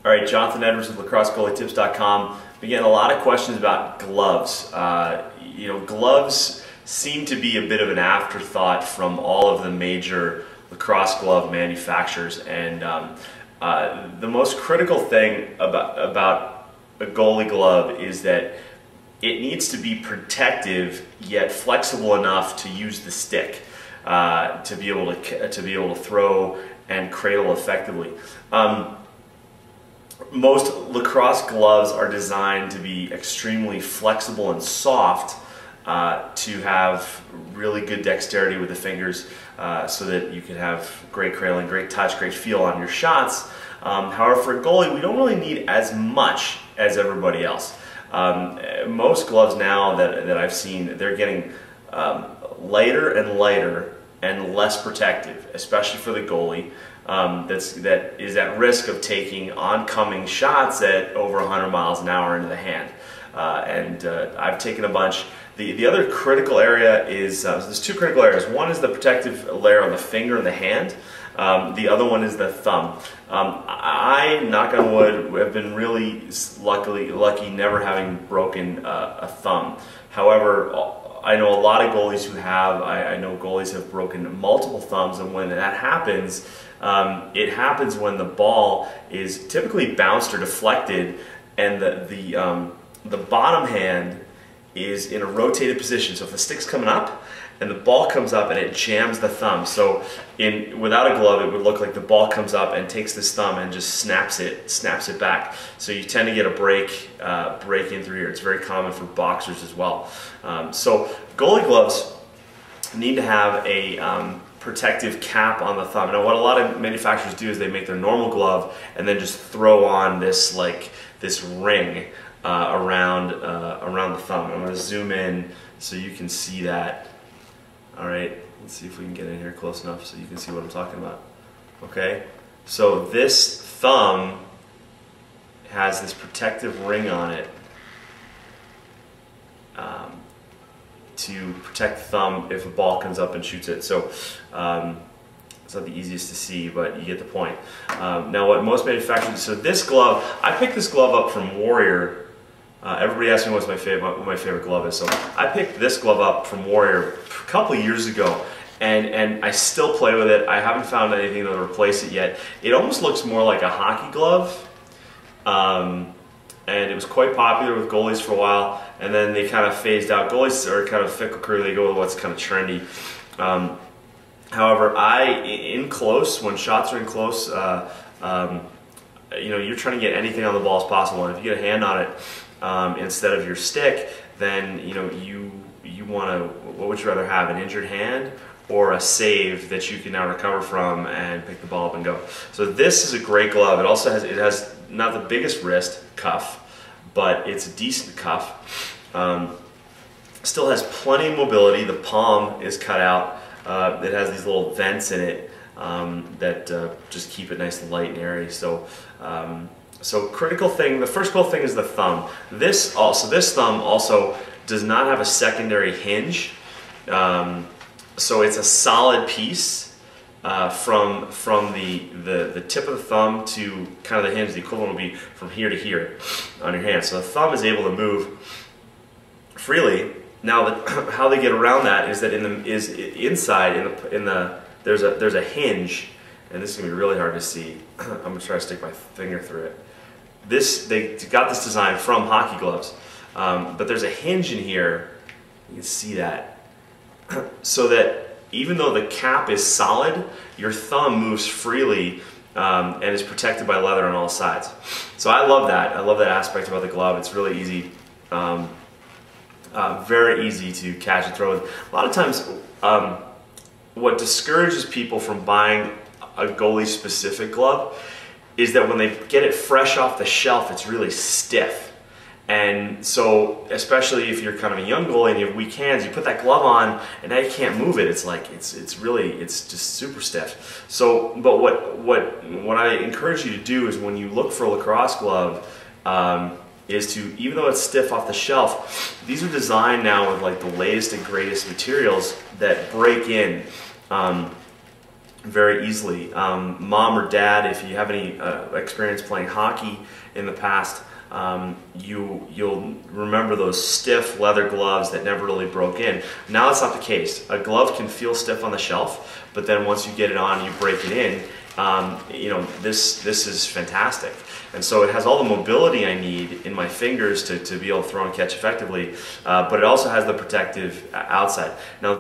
All right, Jonathan Edwards with LacrosseGoalieTips.com. We get a lot of questions about gloves. Gloves seem to be a bit of an afterthought from all of the major lacrosse glove manufacturers, and the most critical thing about a goalie glove is that it needs to be protective yet flexible enough to use the stick to be able to throw and cradle effectively. Most lacrosse gloves are designed to be extremely flexible and soft to have really good dexterity with the fingers so that you can have great cradling, great touch, great feel on your shots. However, for a goalie, we don't really need as much as everybody else. Most gloves now that I've seen, they're getting lighter and lighter and less protective, especially for the goalie. That is at risk of taking oncoming shots at over 100 miles an hour into the hand. I've taken a bunch. The other critical area is, there's two critical areas. One is the protective layer on the finger and the hand. The other one is the thumb. I, knock on wood, have been really lucky never having broken a thumb. However, I know a lot of goalies who have. I know goalies have broken multiple thumbs, and when that happens, it happens when the ball is typically bounced or deflected, and the bottom hand is in a rotated position. So if the stick's coming up and the ball comes up and it jams the thumb, so without a glove it would look like the ball comes up and takes this thumb and just snaps it back. So you tend to get a break in through here. It's very common for boxers as well. So goalie gloves need to have a protective cap on the thumb. Now what a lot of manufacturers do is they make their normal glove and then just throw on this ring around the thumb. I'm going to zoom in so you can see that. All right, let's see if we can get in here close enough so you can see what I'm talking about. Okay, so this thumb has this protective ring on it to protect the thumb if a ball comes up and shoots it. So it's not the easiest to see, but you get the point. Now what most manufacturers, so this glove, I picked this glove up from Warrior. Everybody asks me what my favorite glove is. So I picked this glove up from Warrior a couple of years ago, and I still play with it. I haven't found anything to replace it yet. It almost looks more like a hockey glove, and it was quite popular with goalies for a while, and then they kind of phased out. Goalies are kind of fickle crew. They go with what's kind of trendy. However, in close, when shots are in close, you're trying to get anything on the ball as possible, and if you get a hand on it instead of your stick, then you want to. What would you rather have, an injured hand or a save that you can now recover from and pick the ball up and go? So this is a great glove. It also has not the biggest wrist cuff, but it's a decent cuff. Still has plenty of mobility. The palm is cut out. It has these little vents in it that just keep it nice and light and airy. So critical thing, the first critical thing is the thumb. This thumb also does not have a secondary hinge. So it's a solid piece from the tip of the thumb to kind of the hinge. The equivalent would be from here to here on your hand. So the thumb is able to move freely. Now, how they get around that is that inside there's a hinge, and this is gonna be really hard to see. I'm gonna try to stick my finger through it. They got this design from hockey gloves, but there's a hinge in here. You can see that, so that even though the cap is solid, your thumb moves freely and is protected by leather on all sides. So I love that. I love that aspect about the glove. It's really easy. Very easy to catch and throw with. A lot of times, what discourages people from buying a goalie-specific glove is that when they get it fresh off the shelf, it's really stiff. And so, especially if you're kind of a young goalie and you have weak hands, you put that glove on, and now you can't move it. It's like it's just super stiff. So, but what I encourage you to do is when you look for a lacrosse glove, is to, even though it's stiff off the shelf, these are designed now with like the latest and greatest materials that break in very easily. Mom or dad, if you have any experience playing hockey in the past, you'll remember those stiff leather gloves that never really broke in. Now it's not the case. A glove can feel stiff on the shelf, but then once you get it on, you break it in. You know, this is fantastic. And so it has all the mobility I need in my fingers to be able to throw and catch effectively, but it also has the protective outside. Now,